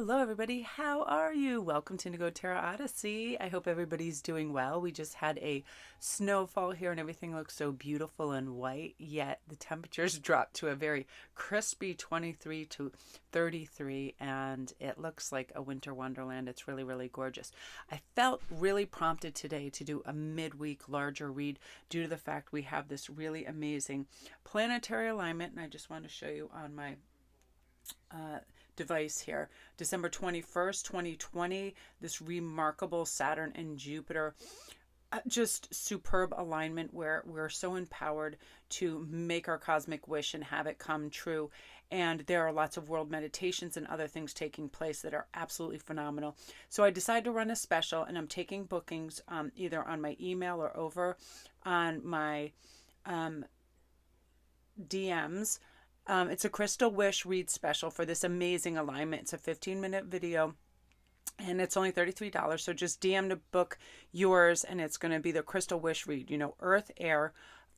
Hello everybody, how are you? Welcome to Indigo Tarot Odyssey. I hope everybody's doing well. We just had a snowfall here and everything looks so beautiful and white, yet the temperatures dropped to a very crispy 23 to 33 and it looks like a winter wonderland. It's really, really gorgeous. I felt really prompted today to do a midweek larger read due to the fact we have this really amazing planetary alignment, and I just want to show you on my device here. December 21st, 2020, this remarkable Saturn and Jupiter, just superb alignment where we're so empowered to make our cosmic wish and have it come true. And there are lots of world meditations and other things taking place that are absolutely phenomenal. So I decided to run a special, and I'm taking bookings either on my email or over on my DMs. It's a Crystal Wish read special for this amazing alignment. It's a 15-minute video and it's only $33. So just DM to book yours, and it's going to be the Crystal Wish read. You know, earth, air,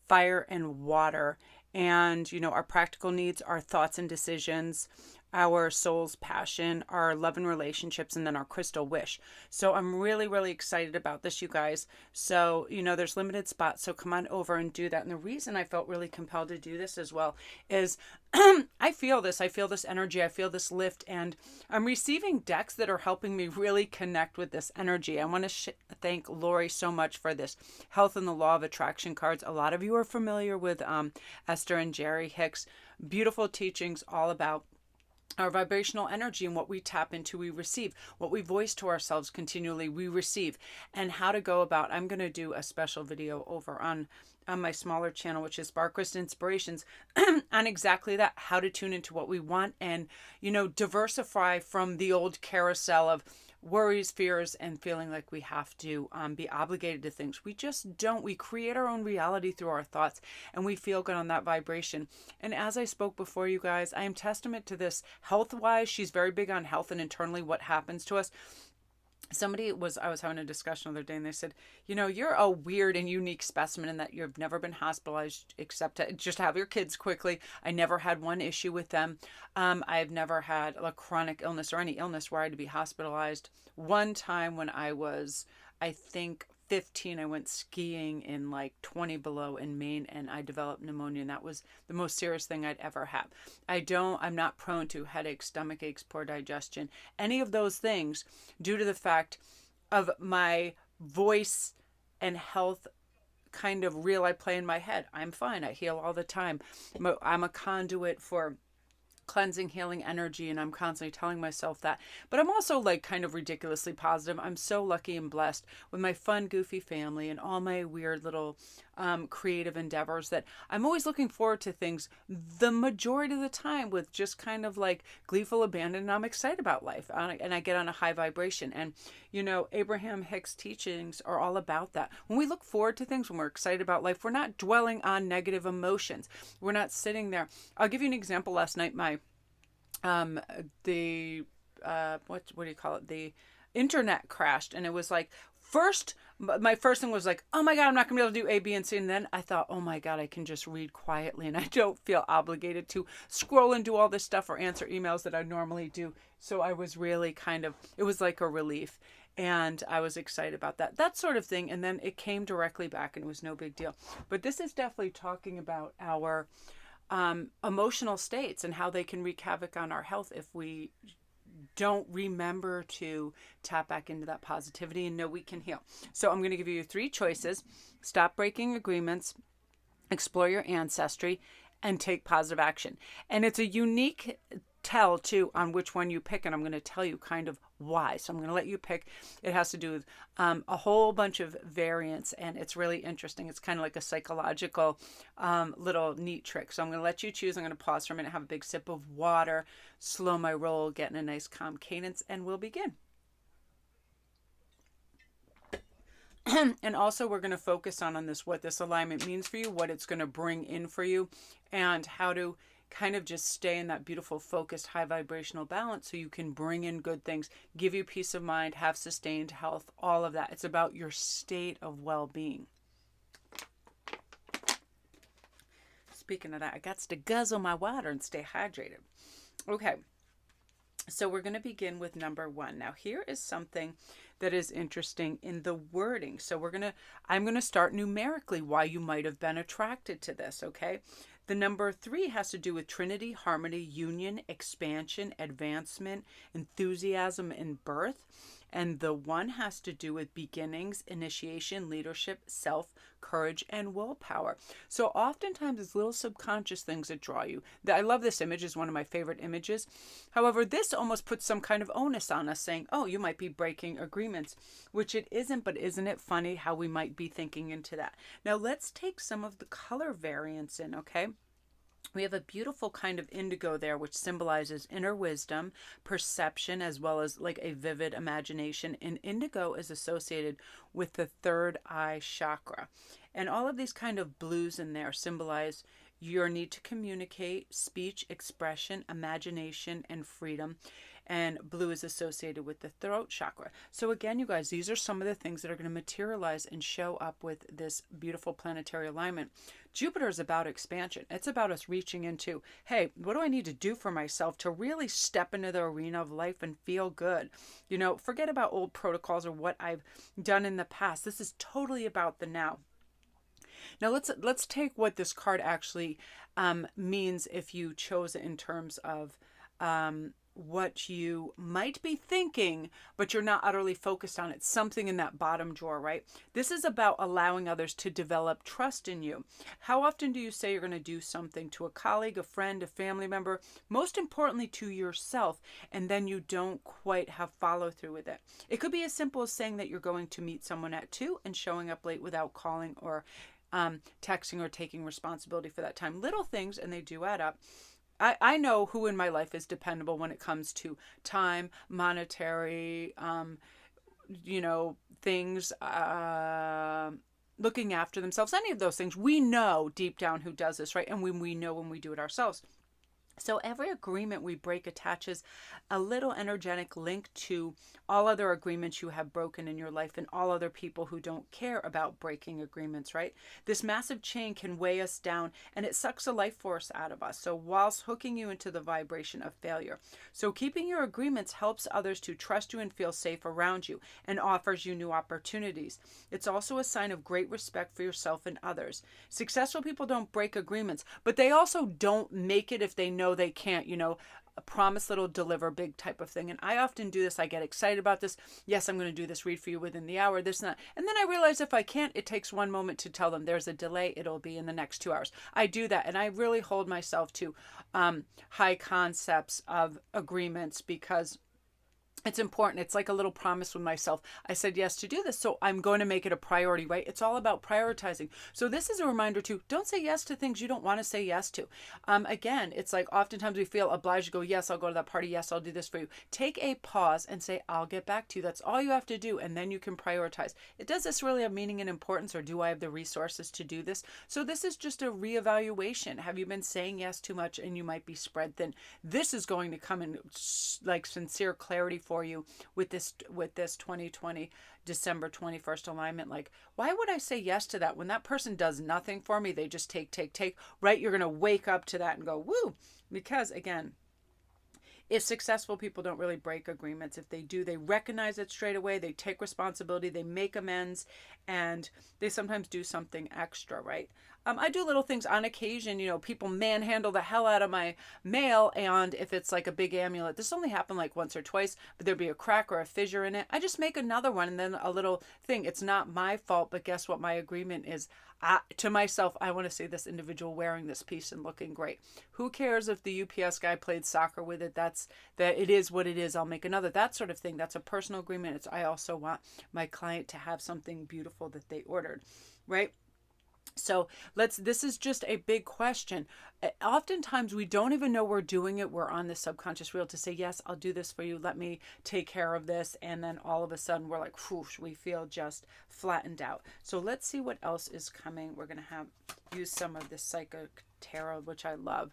fire, and water. And, you know, our practical needs, our thoughts and decisions, our soul's passion, our love and relationships, and then our crystal wish. So I'm really, really excited about this, you guys. So, you know, there's limited spots, so come on over and do that. And the reason I felt really compelled to do this as well is I feel this energy, I feel this lift, and I'm receiving decks that are helping me really connect with this energy. I want to thank Lori so much for this Health and the Law of Attraction cards. A lot of you are familiar with Esther and Jerry Hicks. Beautiful teachings all about our vibrational energy, and what we tap into, we receive. What we voice to ourselves continually, we receive. And how to go about, I'm going to do a special video over on my smaller channel, which is SparKrist Inspirations, on exactly that, how to tune into what we want and, you know, diversify from the old carousel of worries, fears, and feeling like we have to be obligated to things. We just don't. We create our own reality through our thoughts, and we feel good on that vibration. And as I spoke before, you guys, I am testament to this health-wise. She's very big on health and internally what happens to us. I was having a discussion the other day, and they said, you know, you're a weird and unique specimen in that you've never been hospitalized except to just have your kids quickly. I never had one issue with them. I've never had a chronic illness or any illness where I had to be hospitalized. One time when I was, I think, 15, I went skiing in like 20 below in Maine, and I developed pneumonia, and that was the most serious thing I'd ever have. I'm not prone to headaches, stomach aches, poor digestion, any of those things, due to the fact of my voice and health kind of reel I play in my head. I'm fine. I heal all the time. I'm a conduit for cleansing, healing energy, and I'm constantly telling myself that. But I'm also like kind of ridiculously positive. I'm so lucky and blessed with my fun, goofy family and all my weird little creative endeavors that I'm always looking forward to things the majority of the time with just kind of like gleeful abandon, and I'm excited about life, and I get on a high vibration. And you know, Abraham Hicks' teachings are all about that. When we look forward to things, when we're excited about life, we're not dwelling on negative emotions. We're not sitting there. I'll give you an example. Last night, my what do you call it? The internet crashed, and it was like, my first thing was like, oh my God, I'm not gonna be able to do A, B, and C. And then I thought, oh my God, I can just read quietly and I don't feel obligated to scroll and do all this stuff or answer emails that I normally do. So I was really it was like a relief. And I was excited about that sort of thing. And then it came directly back, and it was no big deal. But this is definitely talking about our emotional states and how they can wreak havoc on our health if we don't remember to tap back into that positivity and know we can heal. So I'm going to give you 3 choices: stop breaking agreements, explore your ancestry, and take positive action. And it's a unique tell too on which one you pick, and I'm going to tell you kind of why. So I'm going to let you pick. It has to do with a whole bunch of variants, and it's really interesting. It's kind of like a psychological little neat trick. So I'm going to let you choose. I'm going to pause for a minute, have a big sip of water, slow my roll, get in a nice calm cadence, and we'll begin. And also we're going to focus on this, what this alignment means for you, what it's going to bring in for you, and how to kind of just stay in that beautiful, focused, high vibrational balance so you can bring in good things, give you peace of mind, have sustained health, all of that. It's about your state of well-being. Speaking of that, I got to guzzle my water and stay hydrated. Okay. So we're going to begin with number 1. Now here is something that is interesting in the wording. So I'm going to start numerically why you might have been attracted to this, okay? The number 3 has to do with Trinity, harmony, union, expansion, advancement, enthusiasm, and birth. And the 1 has to do with beginnings, initiation, leadership, self, courage, and willpower. So oftentimes it's little subconscious things that draw you. I love this image. It's one of my favorite images. However, this almost puts some kind of onus on us saying, oh, you might be breaking agreements, which it isn't, but isn't it funny how we might be thinking into that? Now let's take some of the color variants in, okay? We have a beautiful kind of indigo there, which symbolizes inner wisdom, perception, as well as like a vivid imagination. And indigo is associated with the third eye chakra. And all of these kind of blues in there symbolize your need to communicate, speech, expression, imagination, and freedom. And blue is associated with the throat chakra. So again, you guys, these are some of the things that are going to materialize and show up with this beautiful planetary alignment. Jupiter is about expansion. It's about us reaching into, hey, what do I need to do for myself to really step into the arena of life and feel good? You know, forget about old protocols or what I've done in the past. This is totally about the now. Now let's take what this card actually means if you chose it in terms of what you might be thinking, but you're not utterly focused on it. Something in that bottom drawer, right? This is about allowing others to develop trust in you. How often do you say you're going to do something to a colleague, a friend, a family member, most importantly to yourself, and then you don't quite have follow through with it? It could be as simple as saying that you're going to meet someone at 2 and showing up late without calling or texting or taking responsibility for that time. Little things, and they do add up. I know who in my life is dependable when it comes to time, monetary, things, looking after themselves, any of those things. We know deep down who does this, right? And we know when we do it ourselves. So every agreement we break attaches a little energetic link to all other agreements you have broken in your life and all other people who don't care about breaking agreements, right? This massive chain can weigh us down and it sucks the life force out of us. So whilst hooking you into the vibration of failure. So keeping your agreements helps others to trust you and feel safe around you and offers you new opportunities. It's also a sign of great respect for yourself and others. Successful people don't break agreements, but they also don't make it if they know they can't, a promise little deliver big type of thing. And I often do this. I get excited about this. Yes, I'm going to do this read for you within the hour, this and that. And then I realize if I can't, it takes one moment to tell them there's a delay. It'll be in the next 2 hours. I do that. And I really hold myself to high concepts of agreements because it's important. It's like a little promise with myself. I said yes to do this, so I'm going to make it a priority, right? It's all about prioritizing. So this is a reminder to don't say yes to things you don't want to say yes to. Again, it's like oftentimes we feel obliged to go, yes, I'll go to that party. Yes, I'll do this for you. Take a pause and say, I'll get back to you. That's all you have to do. And then you can prioritize. Does this really have meaning and importance, or do I have the resources to do this? So this is just a reevaluation. Have you been saying yes too much and you might be spread thin? This is going to come in like sincere clarity for you with this 2020 December 21st alignment. Like, why would I say yes to that when that person does nothing for me? They just take, right? You're going to wake up to that and go, woo, because again, if successful people don't really break agreements, if they do, they recognize it straight away, they take responsibility, they make amends, and they sometimes do something extra, right? I do little things on occasion. People manhandle the hell out of my mail, and if it's like a big amulet, this only happened like once or twice, but there'd be a crack or a fissure in it. I just make another one and then a little thing. It's not my fault, but guess what? My agreement is to myself, I want to see this individual wearing this piece and looking great. Who cares if the UPS guy played soccer with it? It is what it is. I'll make another, that sort of thing. That's a personal agreement. I also want my client to have something beautiful that they ordered, right? So this is just a big question. Oftentimes we don't even know we're doing it. We're on the subconscious wheel to say, yes, I'll do this for you. Let me take care of this. And then all of a sudden we're like, whoosh, we feel just flattened out. So let's see what else is coming. We're going to use some of this psychic tarot, which I love.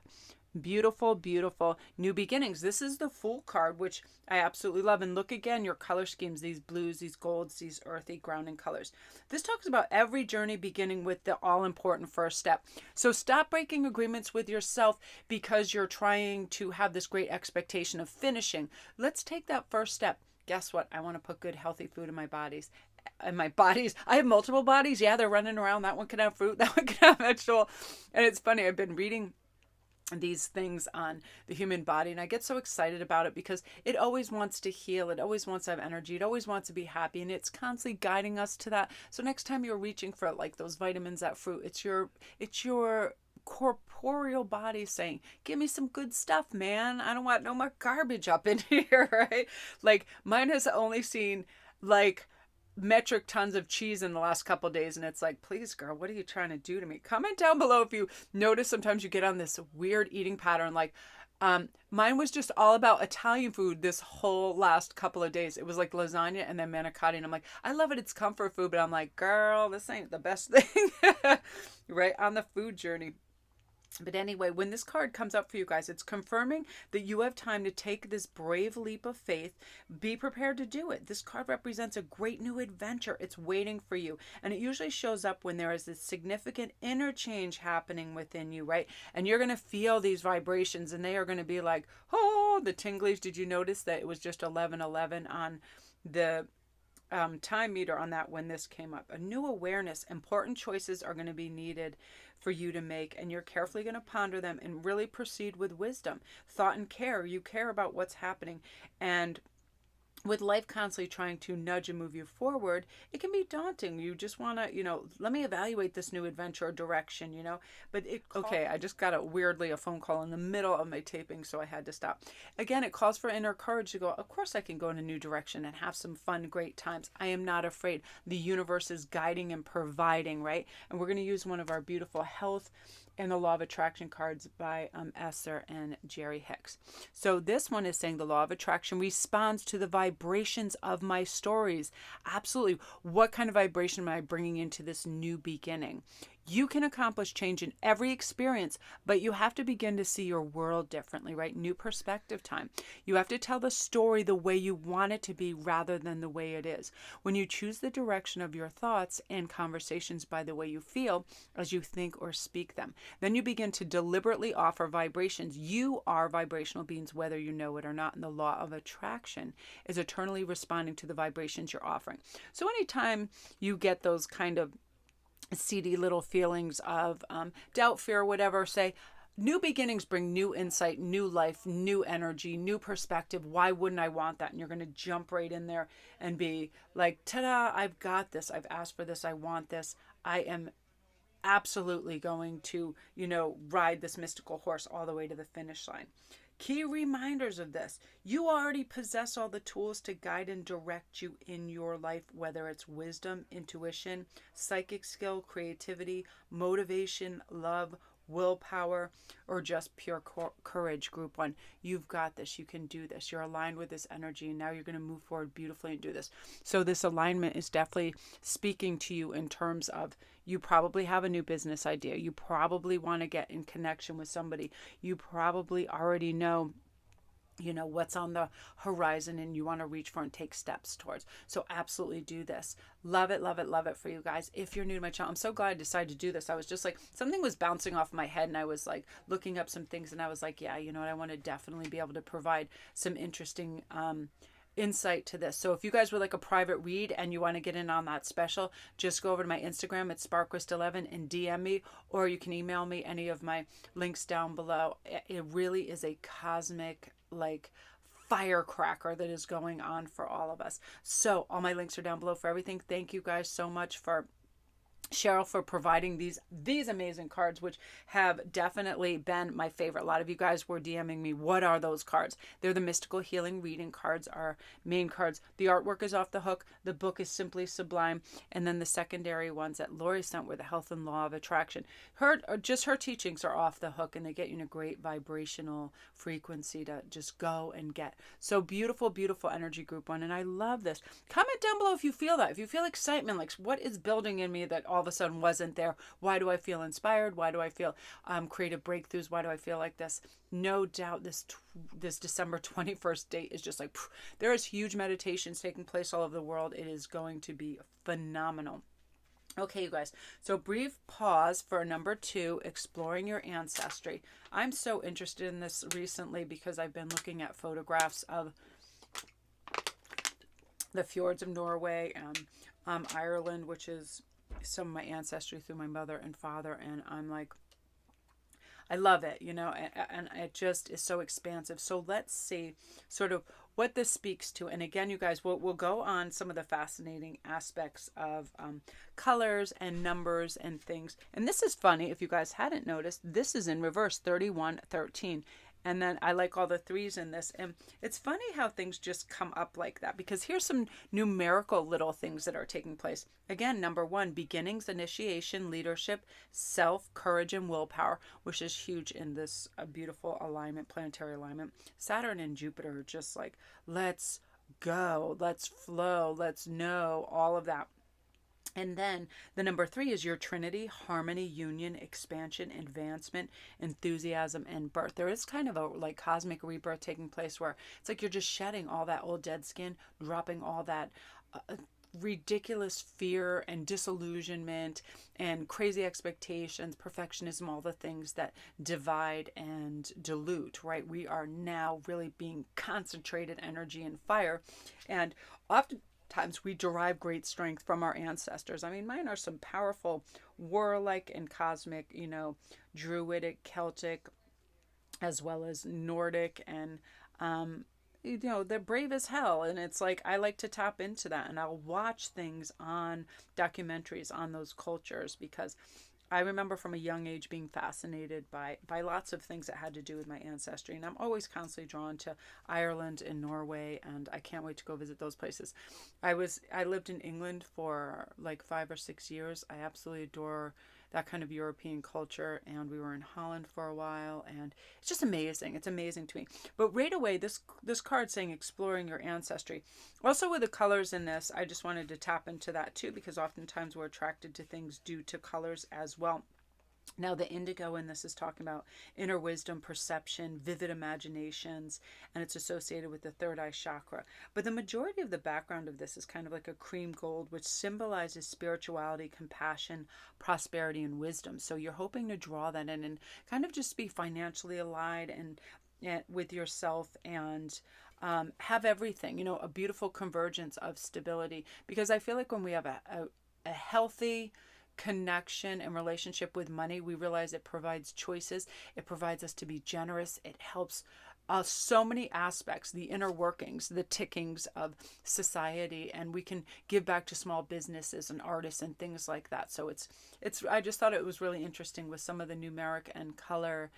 Beautiful, beautiful new beginnings. This is the Fool card, which I absolutely love. And look again, your color schemes, these blues, these golds, these earthy grounding colors. This talks about every journey beginning with the all-important first step. So stop breaking agreements with yourself because you're trying to have this great expectation of finishing. Let's take that first step. Guess what? I want to put good, healthy food in my bodies. And my bodies, I have multiple bodies. Yeah, they're running around. That one can have fruit. That one can have vegetable. And it's funny, I've been reading these things on the human body, and I get so excited about it because it always wants to heal, it always wants to have energy, it always wants to be happy, and it's constantly guiding us to that. So next time you're reaching for like those vitamins, that fruit, it's your corporeal body saying, give me some good stuff, man. I don't want no more garbage up in here, right? Like mine has only seen like metric tons of cheese in the last couple of days, and it's like, please girl, what are you trying to do to me? Comment down below if you notice sometimes you get on this weird eating pattern. Like mine was just all about Italian food this whole last couple of days. It was like lasagna and then manicotti, and I'm like, I love it, it's comfort food, but I'm like, girl, this ain't the best thing. Right on the food journey. But anyway, when this card comes up for you guys, it's confirming that you have time to take this brave leap of faith. Be prepared to do it. This card represents a great new adventure. It's waiting for you. And it usually shows up when there is this significant interchange happening within you, right? And you're going to feel these vibrations, and they are going to be like, oh, the tinglies. Did you notice that it was just 11:11 on the time meter on that when this came up? A new awareness. Important choices are going to be needed for you to make, and you're carefully going to ponder them and really proceed with wisdom, thought, and care. You care about what's happening, and with life constantly trying to nudge and move you forward, it can be daunting. You just want to, let me evaluate this new adventure or direction, But okay, I just got a phone call in the middle of my taping, so I had to stop. Again, it calls for inner courage to go, of course I can go in a new direction and have some fun, great times. I am not afraid. The universe is guiding and providing, right? And we're going to use one of our beautiful health and the Law of Attraction cards by Esther and Jerry Hicks. So this one is saying the Law of Attraction responds to the vibrations of my stories. Absolutely. What kind of vibration am I bringing into this new beginning? You can accomplish change in every experience, but you have to begin to see your world differently, right? New perspective time. You have to tell the story the way you want it to be rather than the way it is. When you choose the direction of your thoughts and conversations by the way you feel as you think or speak them, then you begin to deliberately offer vibrations. You are vibrational beings, whether you know it or not, and the law of attraction is eternally responding to the vibrations you're offering. So anytime you get those kind of seedy little feelings of doubt, fear, whatever, say, new beginnings bring new insight, new life, new energy, new perspective. Why wouldn't I want that? And you're going to jump right in there and be like, ta-da, I've got this. I've asked for this. I want this. I am absolutely going to, ride this mystical horse all the way to the finish line. Key reminders of this. You already possess all the tools to guide and direct you in your life, whether it's wisdom, intuition, psychic skill, creativity, motivation, love, willpower, or just pure courage. Group 1, you've got this. You can do this. You're aligned with this energy, and now you're going to move forward beautifully and do this. So this alignment is definitely speaking to you in terms of you probably have a new business idea. You probably want to get in connection with somebody. You probably already know what's on the horizon and you want to reach for and take steps towards. So absolutely do this. Love it, love it, love it for you guys. If you're new to my channel, I'm so glad I decided to do this. I was just like, something was bouncing off my head, and I was like looking up some things, and I was like, yeah, you know what? I want to definitely be able to provide some interesting insight to this. So if you guys would like a private read and you want to get in on that special, just go over to my Instagram at SparKrist11 and DM me, or you can email me. Any of my links down below. It really is a cosmic firecracker that is going on for all of us. So all my links are down below for everything. Thank you guys so much for Cheryl for providing these amazing cards, which have definitely been my favorite. A lot of you guys were DMing me, what are those cards? They're the mystical healing reading cards, our main cards. The artwork is off the hook. The book is simply sublime. And then the secondary ones that Lori sent were the health and law of attraction. Her teachings are off the hook, and they get you in a great vibrational frequency to just go and get. So beautiful, beautiful energy, group 1. And I love this. Comment down below if you feel that. If you feel excitement, like what is building in me that all all of a sudden wasn't there. Why do I feel inspired? Why do I feel creative breakthroughs? Why do I feel like this? No doubt this December 21st date is just like, there is huge meditations taking place all over the world. It is going to be phenomenal. Okay, you guys, so brief pause for number 2, exploring your ancestry. I'm so interested in this recently because I've been looking at photographs of the fjords of Norway and Ireland, which is some of my ancestry through my mother and father, and I'm like, I love it, you know, and it just is so expansive. So let's see sort of what this speaks to. And again, you guys, we'll go on some of the fascinating aspects of colors and numbers and things. And this is funny, if you guys hadn't noticed, this is in reverse, 3113. And then I like all the 3s in this. And it's funny how things just come up like that, because here's some numerical little things that are taking place. Again, number 1, beginnings, initiation, leadership, self, courage, and willpower, which is huge in this beautiful alignment, planetary alignment. Saturn and Jupiter are just like, let's go, let's flow, let's know, all of that. And then the number 3 is your trinity, harmony, union, expansion, advancement, enthusiasm, and birth. There is kind of a like cosmic rebirth taking place where it's like you're just shedding all that old dead skin, dropping all that ridiculous fear and disillusionment and crazy expectations, perfectionism, all the things that divide and dilute, right? We are now really being concentrated energy and fire. And often times we derive great strength from our ancestors. I mean, mine are some powerful warlike and cosmic, you know, Druidic, Celtic, as well as Nordic, and you know, they're brave as hell. And it's like, I like to tap into that, and I'll watch things on documentaries on those cultures, because I remember from a young age being fascinated by lots of things that had to do with my ancestry. And I'm always constantly drawn to Ireland and Norway, and I can't wait to go visit those places. I lived in England for like 5 or 6 years. I absolutely adore that kind of European culture, and we were in Holland for a while, and it's just amazing. It's amazing to me. But right away, this card saying exploring your ancestry. Also with the colors in this, I just wanted to tap into that too, because oftentimes we're attracted to things due to colors as well. Now, the indigo in this is talking about inner wisdom, perception, vivid imaginations, and it's associated with the third eye chakra. But the majority of the background of this is kind of like a cream gold, which symbolizes spirituality, compassion, prosperity, and wisdom. So you're hoping to draw that in and kind of just be financially aligned and with yourself, and have everything, you know, a beautiful convergence of stability. Because I feel like when we have a healthy connection and relationship with money, we realize it provides choices. It provides us to be generous. It helps so many aspects, the inner workings, the tickings of society, and we can give back to small businesses and artists and things like that. So it's I just thought it was really interesting with some of the numeric and color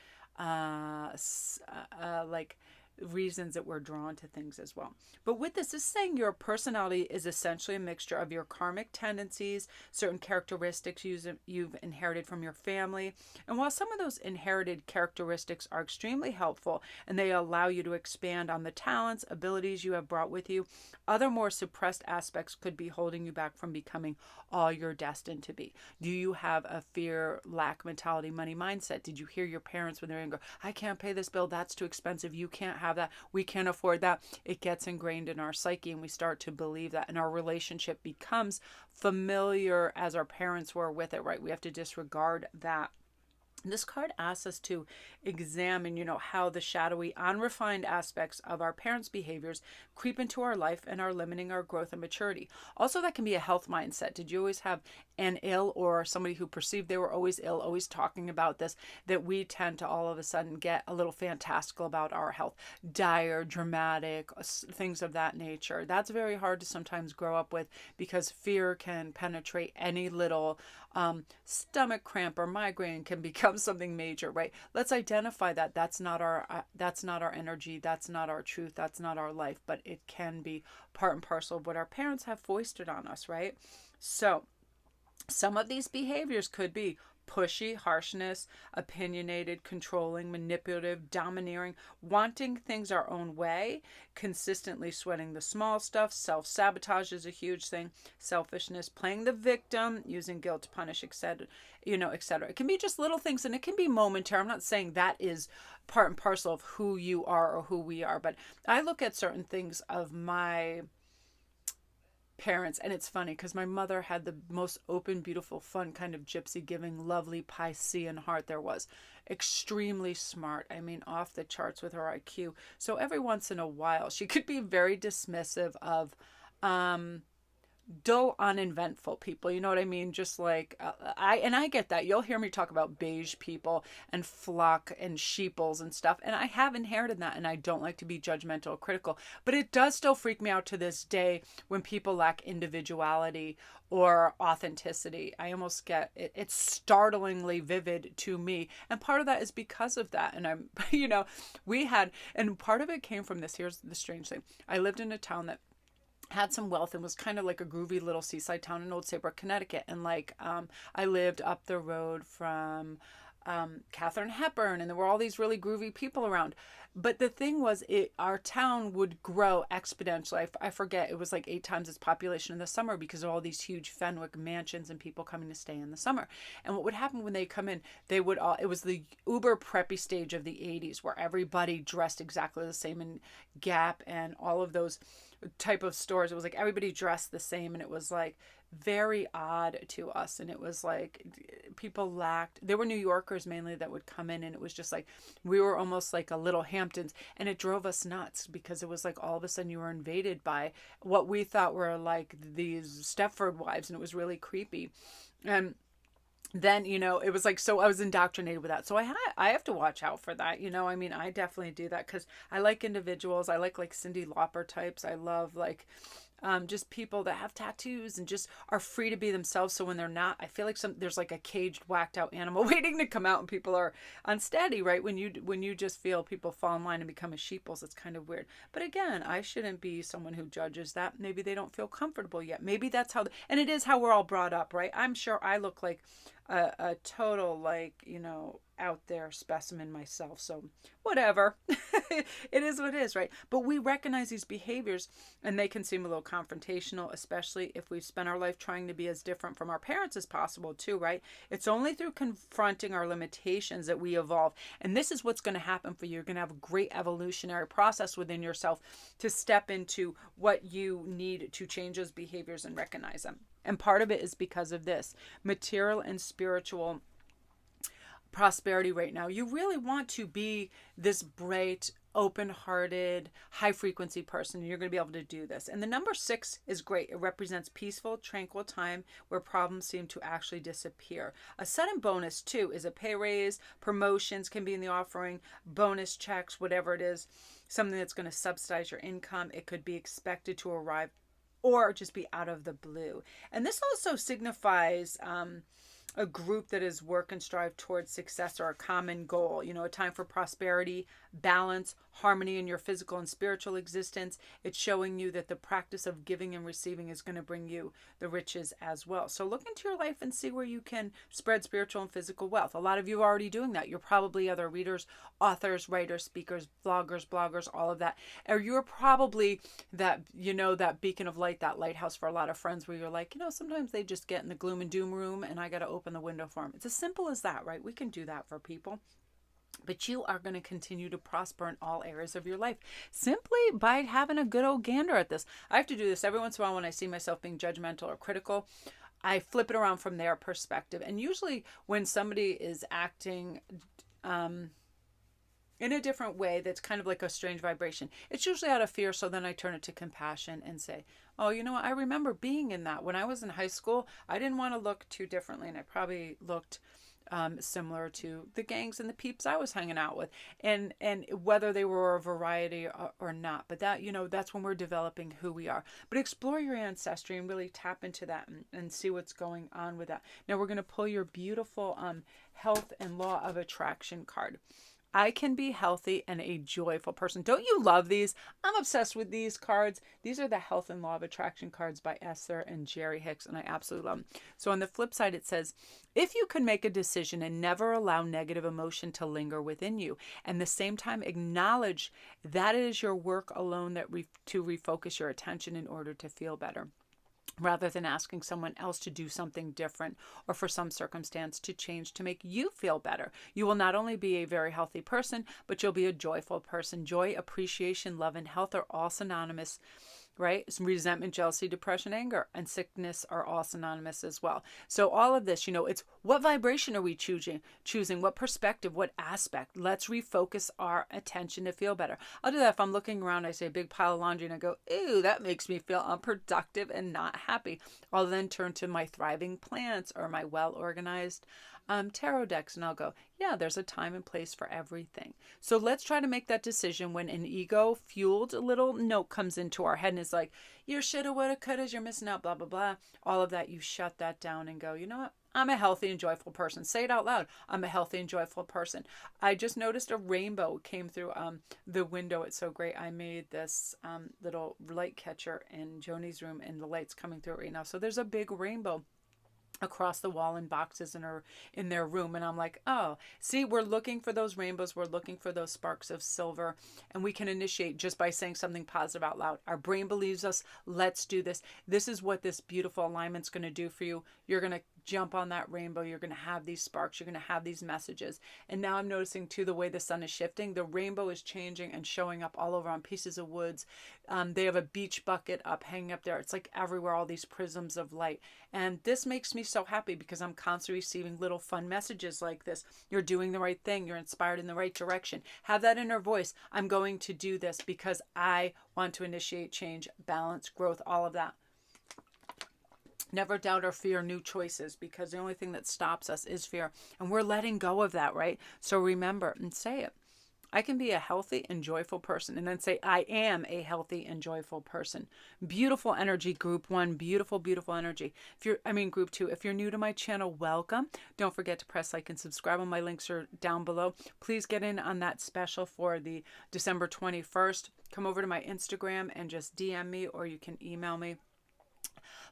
like reasons that we're drawn to things as well. But with this is saying your personality is essentially a mixture of your karmic tendencies, certain characteristics you've inherited from your family. And while some of those inherited characteristics are extremely helpful and they allow you to expand on the talents, abilities you have brought with you, other more suppressed aspects could be holding you back from becoming all you're destined to be. Do you have a fear, lack mentality, money mindset? Did you hear your parents when they're younger, I can't pay this bill, that's too expensive, you can't have that, we can't afford that? It gets ingrained in our psyche, and we start to believe that, and our relationship becomes familiar as our parents were with it, right? We have to disregard that. This card asks us to examine, you know, how the shadowy, unrefined aspects of our parents' behaviors creep into our life and are limiting our growth and maturity. Also, that can be a health mindset. Did you always have an ill, or somebody who perceived they were always ill, always talking about this, that we tend to all of a sudden get a little fantastical about our health, dire, dramatic, things of that nature? That's very hard to sometimes grow up with, because fear can penetrate any little stomach cramp or migraine can become something major, right? Let's identify that. That's not our energy. That's not our truth. That's not our life, but it can be part and parcel of what our parents have foisted on us, right? So some of these behaviors could be pushy, harshness, opinionated, controlling, manipulative, domineering, wanting things our own way, consistently sweating the small stuff, self-sabotage is a huge thing, selfishness, playing the victim, using guilt to punish, etc., etc. It can be just little things, and it can be momentary. I'm not saying that is part and parcel of who you are or who we are, but I look at certain things of my parents, and it's funny because my mother had the most open, beautiful, fun kind of gypsy giving, lovely Piscean heart there was. Extremely smart. I mean, off the charts with her IQ. So every once in a while, she could be very dismissive of dull, uneventful people. You know what I mean? Just like I get that. You'll hear me talk about beige people and flock and sheeples and stuff, and I have inherited that, and I don't like to be judgmental or critical, but it does still freak me out to this day when people lack individuality or authenticity. I almost get it. It's startlingly vivid to me, and part of that is because of that. And I'm we had, and part of it came from this. Here's the strange thing. I lived in a town that had some wealth and was kind of like a groovy little seaside town in Old Saybrook, Connecticut. And I lived up the road from Katharine Hepburn, and there were all these really groovy people around. But the thing was, our town would grow exponentially. I forget, it was like 8 times its population in the summer because of all these huge Fenwick mansions and people coming to stay in the summer. And what would happen when they come in, it was the uber preppy stage of the 80s where everybody dressed exactly the same in Gap and all of those type of stores. It was like everybody dressed the same, and it was like very odd to us. And it was like people lacked, there were New Yorkers mainly that would come in, and it was just like we were almost like a little Hamptons, and it drove us nuts because it was like all of a sudden you were invaded by what we thought were like these Stepford wives, and it was really creepy. And then it was like, so I was indoctrinated with that, so I have to watch out for that. I mean, I definitely do that because I like individuals. I like Cyndi Lauper types. I love just people that have tattoos and just are free to be themselves. So when they're not, I feel like there's like a caged, whacked out animal waiting to come out, and people are unsteady, right? When you just feel people fall in line and become a sheeples, it's kind of weird. But again, I shouldn't be someone who judges that. Maybe they don't feel comfortable yet. Maybe that's how, and it is how we're all brought up, right? I'm sure I look like a total out there specimen myself, so whatever. It is what it is, right? But we recognize these behaviors, and they can seem a little confrontational, especially if we've spent our life trying to be as different from our parents as possible too, right? It's only through confronting our limitations that we evolve, and this is what's going to happen for you. You're going to have a great evolutionary process within yourself to step into what you need to change those behaviors and recognize them. And part of it is because of this material and spiritual prosperity right now. You really want to be this bright, open-hearted, high-frequency person. You're going to be able to do this. And the number 6 is great. It represents peaceful, tranquil time where problems seem to actually disappear. A sudden bonus, too, is a pay raise. Promotions can be in the offering. Bonus checks, whatever it is. Something that's going to subsidize your income. It could be expected to arrive or just be out of the blue. And this also signifies a group that is work and strive towards success or a common goal, a time for prosperity, balance, harmony in your physical and spiritual existence. It's showing you that the practice of giving and receiving is going to bring you the riches as well. So look into your life and see where you can spread spiritual and physical wealth. A lot of you are already doing that. You're probably other readers, authors, writers, speakers, bloggers, all of that. Or you're probably that beacon of light, that lighthouse for a lot of friends where you're like, sometimes they just get in the gloom and doom room and I got to open the window for them. It's as simple as that, right? We can do that for people. But you are going to continue to prosper in all areas of your life simply by having a good old gander at this. I have to do this every once in a while when I see myself being judgmental or critical. I flip it around from their perspective. And usually when somebody is acting in a different way that's kind of like a strange vibration, it's usually out of fear. So then I turn it to compassion and say, oh, I remember being in that. When I was in high school, I didn't want to look too differently. And I probably looked similar to the gangs and the peeps I was hanging out with, and whether they were a variety or not. But that, that's when we're developing who we are. But explore your ancestry and really tap into that and see what's going on with that. Now we're going to pull your beautiful health and law of attraction card. I can be healthy and a joyful person. Don't you love these? I'm obsessed with these cards. These are the Health and Law of Attraction cards by Esther and Jerry Hicks, and I absolutely love them. So on the flip side, it says, if you can make a decision and never allow negative emotion to linger within you, and the same time acknowledge that it is your work alone to refocus your attention in order to feel better, rather than asking someone else to do something different or for some circumstance to change to make you feel better. You will not only be a very healthy person, but you'll be a joyful person. Joy, appreciation, love, and health are all synonymous, right? Resentment, jealousy, depression, anger, and sickness are all synonymous as well. So all of this, it's what vibration are we choosing, what perspective, what aspect. Let's refocus our attention to feel better. I'll do that if I'm looking around, I see a big pile of laundry and I go, ew, that makes me feel unproductive and not happy. I'll then turn to my thriving plants or my well-organized tarot decks, and I'll go, yeah, there's a time and place for everything. So let's try to make that decision when an ego-fueled little note comes into our head and is like, you shoulda, woulda, coulda, you're missing out, blah, blah, blah. All of that, you shut that down and go, you know what? I'm a healthy and joyful person. Say it out loud. I'm a healthy and joyful person. I just noticed a rainbow came through the window. It's so great. I made this little light catcher in Joni's room, and the light's coming through it right now. So there's a big rainbow across the wall in boxes in their room, and I'm like, oh, see, we're looking for those rainbows, we're looking for those sparks of silver, and we can initiate just by saying something positive out loud. Our brain believes us. Let's do this. This is what this beautiful alignment's going to do for you. You're going to jump on that rainbow. You're going to have these sparks. You're going to have these messages. And now I'm noticing too, the way the sun is shifting, the rainbow is changing and showing up all over on pieces of woods. They have a beach bucket up, hanging up there. It's like everywhere, all these prisms of light. And this makes me so happy because I'm constantly receiving little fun messages like this. You're doing the right thing. You're inspired in the right direction. Have that inner voice. I'm going to do this because I want to initiate change, balance, growth, all of that. Never doubt or fear new choices, because the only thing that stops us is fear. And we're letting go of that, right? So remember and say it. I can be a healthy and joyful person. And then say, I am a healthy and joyful person. Beautiful energy, group one. Beautiful, beautiful energy. Group two. If you're new to my channel, welcome. Don't forget to press like and subscribe. My links are down below. Please get in on that special for the December 21st. Come over to my Instagram and just DM me, or you can email me.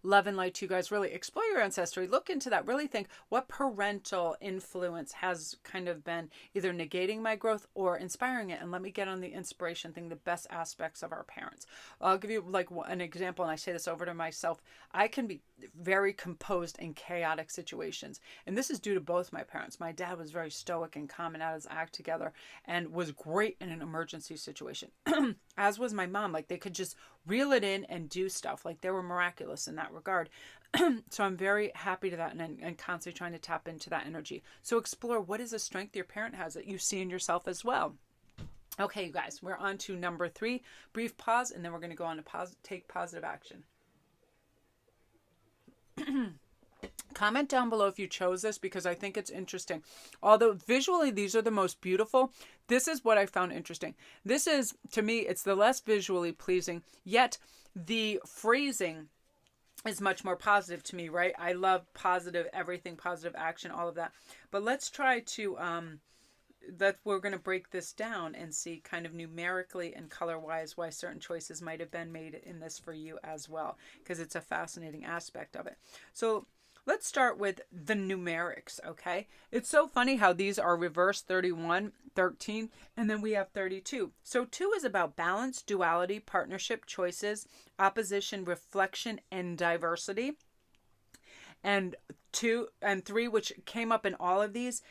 Love and light to you guys. Really explore your ancestry. Look into that. Really think what parental influence has kind of been either negating my growth or inspiring it. And let me get on the inspiration thing, the best aspects of our parents. I'll give you like an example, and I say this over to myself. I can be very composed in chaotic situations. And this is due to both my parents. My dad was very stoic and calm and had his act together and was great in an emergency situation. As was my mom. Like, they could just reel it in and do stuff. Like, they were miraculous in that regard. So I'm very happy to that, and constantly trying to tap into that energy. So explore what is a strength your parent has that you see in yourself as well. Okay, you guys, we're on to number 3. Brief pause, and then we're going to go on to take positive action. Comment down below if you chose this, because I think it's interesting. Although visually these are the most beautiful, this is what I found interesting. This is, to me, it's the less visually pleasing, yet the phrasing is much more positive to me, right? I love positive everything, positive action, all of that. But let's try to, we're going to break this down and see kind of numerically and color-wise why certain choices might have been made in this for you as well, because it's a fascinating aspect of it. So let's start with the numerics, okay? It's so funny how these are reverse: 31, 13, and then we have 32. So 2 is about balance, duality, partnership, choices, opposition, reflection, and diversity. And 2 and 3, which came up in all of these,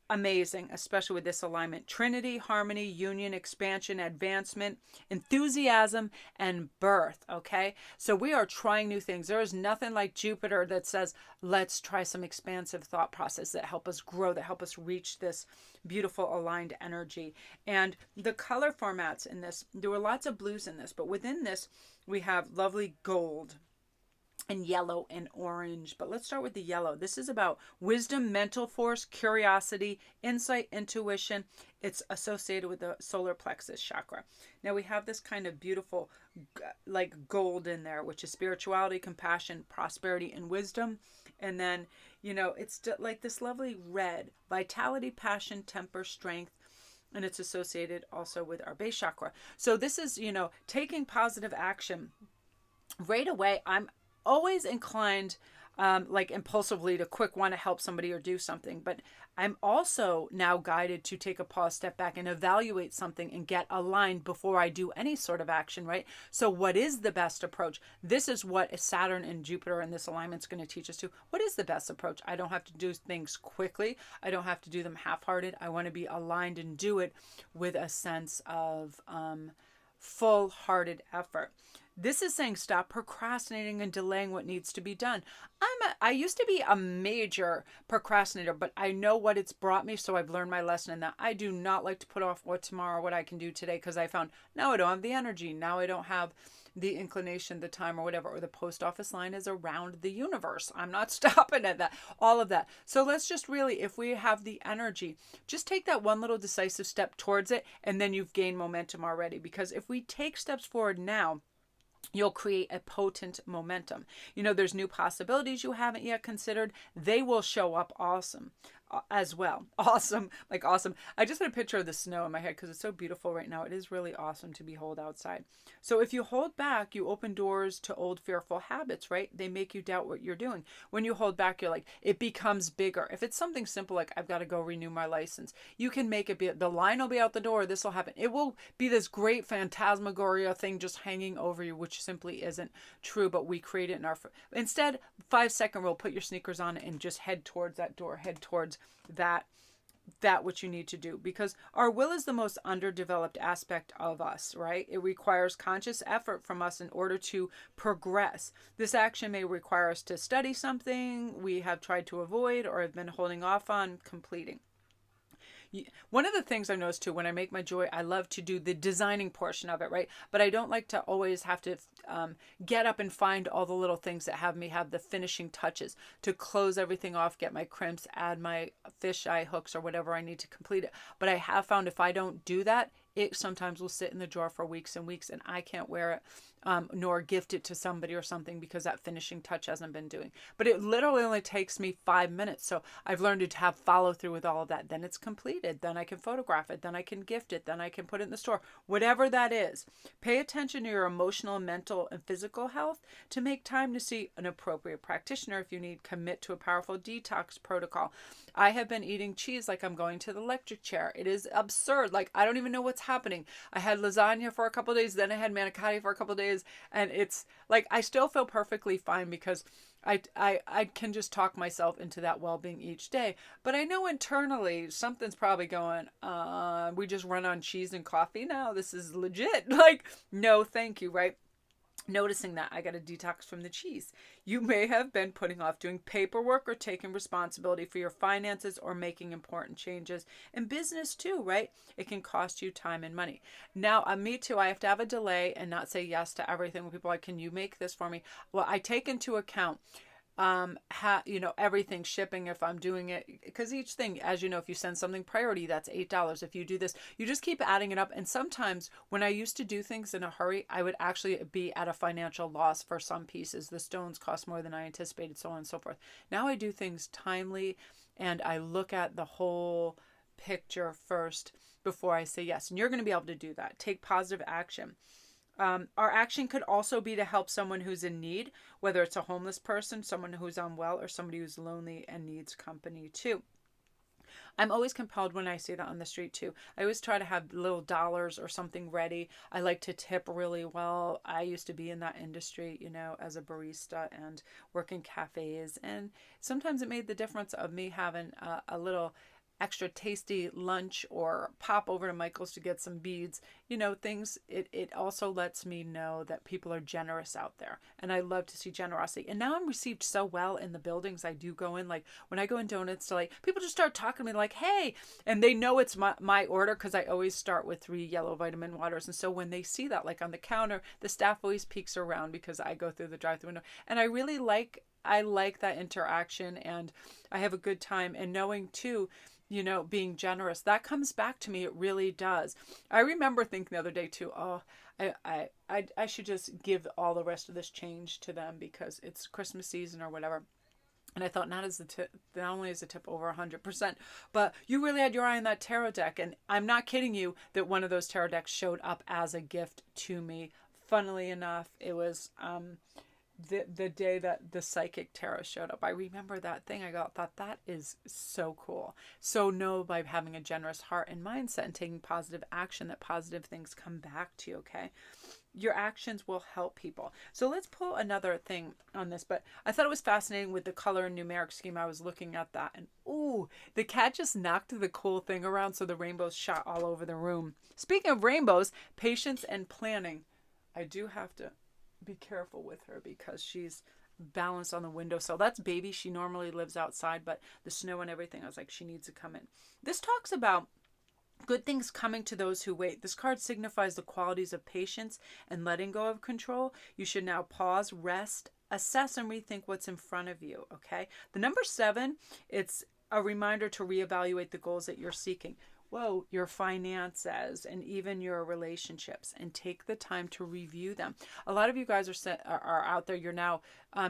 amazing, especially with this alignment: Trinity, harmony, union, expansion, advancement, enthusiasm, and birth. Okay, so we are trying new things. There is nothing like Jupiter that says, let's try some expansive thought process that help us grow, that help us reach this beautiful aligned energy. And the color formats in this, there were lots of blues in this, but within this we have lovely gold and yellow and orange. But let's start with the yellow. This is about wisdom, mental force, curiosity, insight, intuition. It's associated with the solar plexus chakra. Now we have this kind of beautiful like gold in there, which is spirituality, compassion, prosperity, and wisdom. And then, you know, it's like this lovely red: vitality, passion, temper, strength, and it's associated also with our base chakra. So this is, taking positive action right away. I'm always inclined, like impulsively, to quick want to help somebody or do something. But I'm also now guided to take a pause, step back, and evaluate something and get aligned before I do any sort of action, right? So what is the best approach? This is what Saturn and Jupiter in this alignment is going to teach us to. What is the best approach? I don't have to do things quickly. I don't have to do them half-hearted. I want to be aligned and do it with a sense of full-hearted effort. This is saying stop procrastinating and delaying what needs to be done. I used to be a major procrastinator, but I know what it's brought me, so I've learned my lesson in that. I do not like to put off what I can do today, because I found now I don't have the energy. Now I don't have the inclination, the time, or whatever, or the post office line is around the universe. I'm not stopping at that, all of that. So let's just really, if we have the energy, just take that one little decisive step towards it, and then you've gained momentum already. Because if we take steps forward now, you'll create a potent momentum. There's new possibilities you haven't yet considered. They will show up awesome as well. Awesome. Like awesome. I just had a picture of the snow in my head because it's so beautiful right now. It is really awesome to behold outside. So if you hold back, you open doors to old fearful habits, right? They make you doubt what you're doing. When you hold back, you're like, it becomes bigger. If it's something simple like I've got to go renew my license, you can make it be, the line will be out the door. This will happen. It will be this great phantasmagoria thing just hanging over you, which simply isn't true, but we create it in our, instead, 5-second rule, put your sneakers on and just head towards that door, head towards that which you need to do, because our will is the most underdeveloped aspect of us, right? It requires conscious effort from us in order to progress. This action may require us to study something we have tried to avoid or have been holding off on completing. One of the things I've noticed too, when I make my joy, I love to do the designing portion of it, right? But I don't like to always have to get up and find all the little things that have me have the finishing touches to close everything off, get my crimps, add my fisheye hooks or whatever I need to complete it. But I have found if I don't do that, it sometimes will sit in the drawer for weeks and weeks, and I can't wear it, nor gift it to somebody or something because that finishing touch hasn't been doing. But it literally only takes me 5 minutes. So I've learned to have follow through with all of that. Then it's completed. Then I can photograph it. Then I can gift it. Then I can put it in the store. Whatever that is. Pay attention to your emotional, mental, and physical health to make time to see an appropriate practitioner if you need. Commit to a powerful detox protocol. I have been eating cheese like I'm going to the electric chair. It is absurd. Like, I don't even know what's happening. I had lasagna for a couple of days, then I had manicotti for a couple of days, and it's like I still feel perfectly fine because I can just talk myself into that well-being each day. But I know internally something's probably going, we just run on cheese and coffee now. This is legit. Like, no, thank you, right? Noticing that I got a detox from the cheese. You may have been putting off doing paperwork or taking responsibility for your finances or making important changes in business too, right? It can cost you time and money. Now, me too, I have to have a delay and not say yes to everything. When people are like, can you make this for me? Well, I take into account everything, shipping if I'm doing it, because each thing, as you know, if you send something priority, that's $8. If you do this, you just keep adding it up. And sometimes when I used to do things in a hurry, I would actually be at a financial loss for some pieces. The stones cost more than I anticipated, so on and so forth. Now I do things timely and I look at the whole picture first before I say yes. And you're going to be able to do that. Take positive action. Our action could also be to help someone who's in need, whether it's a homeless person, someone who's unwell, or somebody who's lonely and needs company too. I'm always compelled when I see that on the street too. I always try to have little dollars or something ready. I like to tip really well. I used to be in that industry, as a barista and work in cafes. And sometimes it made the difference of me having a little extra tasty lunch or pop over to Michael's to get some beads, things. It also lets me know that people are generous out there. And I love to see generosity. And now I'm received so well in the buildings I do go in. Like when I go in donuts, people just start talking to me like, hey, and they know it's my order because I always start with 3 yellow vitamin waters. And so when they see that, like on the counter, the staff always peeks around because I go through the drive-thru window. And I really like that interaction, and I have a good time. And knowing too, being generous, that comes back to me. It really does. I remember thinking the other day too, I should just give all the rest of this change to them because it's Christmas season or whatever. And I thought, not only is the tip over 100%, but you really had your eye on that tarot deck. And I'm not kidding you that one of those tarot decks showed up as a gift to me. Funnily enough, it was the day that the psychic tarot showed up. I remember that thing. I thought that is so cool. So know, by having a generous heart and mindset and taking positive action, that positive things come back to you, okay? Your actions will help people. So let's pull another thing on this, but I thought it was fascinating with the color and numeric scheme. I was looking at that, and ooh, the cat just knocked the cool thing around so the rainbows shot all over the room. Speaking of rainbows, patience and planning. I do have to be careful with her because she's balanced on the windowsill. That's baby. She normally lives outside, but the snow and everything, I was like, she needs to come in. This talks about good things coming to those who wait. This card signifies the qualities of patience and letting go of control. You should now pause, rest, assess, and rethink what's in front of you, okay? The number 7, it's a reminder to reevaluate the goals that you're seeking. Whoa, your finances and even your relationships, and take the time to review them. A lot of you guys are out there. You're now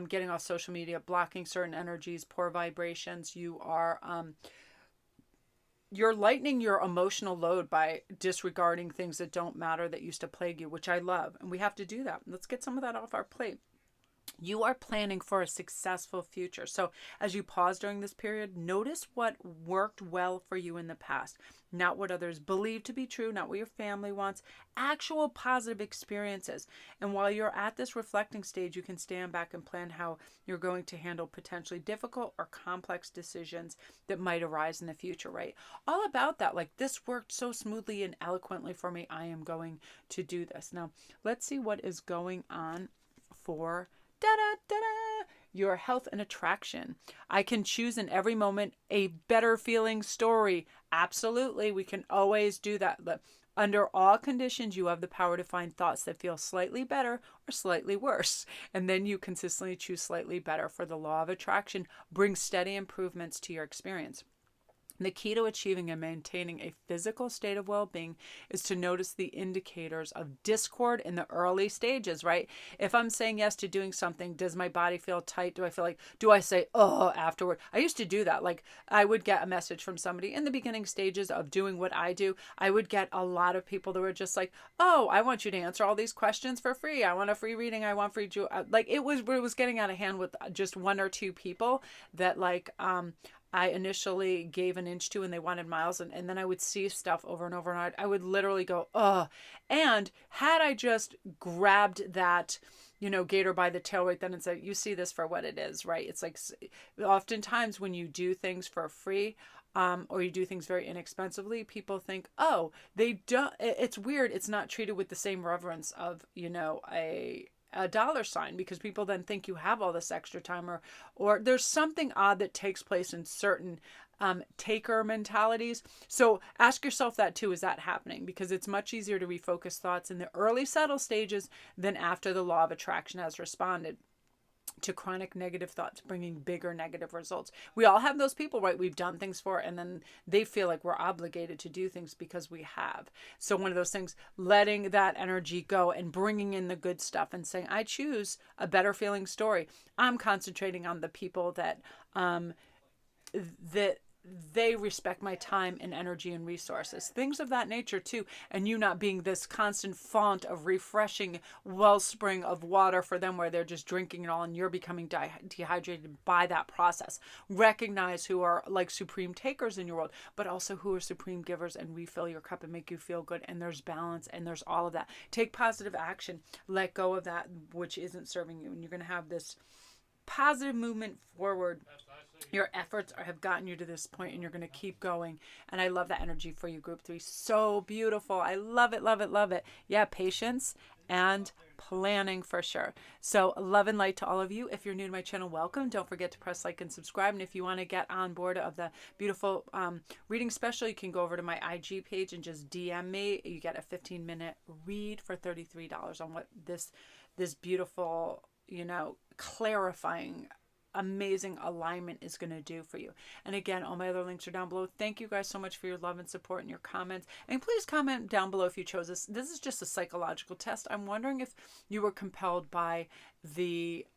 getting off social media, blocking certain energies, poor vibrations. You're lightening your emotional load by disregarding things that don't matter that used to plague you, which I love. And we have to do that. Let's get some of that off our plate. You are planning for a successful future. So as you pause during this period, notice what worked well for you in the past, not what others believe to be true, not what your family wants, actual positive experiences. And while you're at this reflecting stage, you can stand back and plan how you're going to handle potentially difficult or complex decisions that might arise in the future, right? All about that. Like, this worked so smoothly and eloquently for me. I am going to do this. Now, let's see what is going on for your health and attraction. I can choose in every moment a better feeling story. Absolutely. We can always do that. But under all conditions, you have the power to find thoughts that feel slightly better or slightly worse. And then you consistently choose slightly better, for the law of attraction brings steady improvements to your experience. The key to achieving and maintaining a physical state of well-being is to notice the indicators of discord in the early stages, right? If I'm saying yes to doing something, does my body feel tight? Do I say, oh, afterward? I used to do that. Like, I would get a message from somebody in the beginning stages of doing what I do. I would get a lot of people that were just like, oh, I want you to answer all these questions for free. I want a free reading. I want free, like, it was getting out of hand with just 1 or 2 people that I initially gave an inch to, and they wanted miles. And then I would see stuff over and over, and I would literally go, oh. And had I just grabbed that, gator by the tail right then and said, you see this for what it is, right? It's like, oftentimes when you do things for free, or you do things very inexpensively, people think, oh, they don't, it's weird. It's not treated with the same reverence of, a dollar sign, because people then think you have all this extra time, or there's something odd that takes place in certain taker mentalities. So ask yourself that too. Is that happening? Because it's much easier to refocus thoughts in the early subtle stages than after the law of attraction has responded to chronic negative thoughts, bringing bigger negative results. We all have those people, right? We've done things for, and then they feel like we're obligated to do things because we have. So one of those things, letting that energy go and bringing in the good stuff and saying, I choose a better feeling story. I'm concentrating on the people that they respect my time and energy and resources, things of that nature too. And you not being this constant font of refreshing wellspring of water for them, where they're just drinking it all and you're becoming dehydrated by that process. Recognize who are like supreme takers in your world, but also who are supreme givers and refill your cup and make you feel good. And there's balance, and there's all of that. Take positive action. Let go of that which isn't serving you, and you're going to have this positive movement forward. Your efforts have gotten you to this point, and you're going to keep going. And I love that energy for you, Group 3. So beautiful. I love it, love it, love it. Yeah, patience and planning for sure. So love and light to all of you. If you're new to my channel, welcome. Don't forget to press like and subscribe. And if you want to get on board of the beautiful reading special, you can go over to my IG page and just DM me. You get a 15-minute read for $33 on what this beautiful, clarifying, amazing alignment is going to do for you. And again, all my other links are down below. Thank you guys so much for your love and support and your comments. And please comment down below if you chose this. This is just a psychological test. I'm wondering if you were compelled by the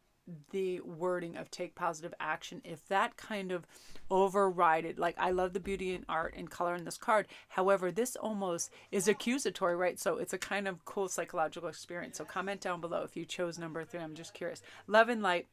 the wording of take positive action, if that kind of overrided, like I love the beauty and art and color in this card. However, this almost is accusatory, right? So it's a kind of cool psychological experience. So comment down below if you chose number 3. I'm just curious. Love and light.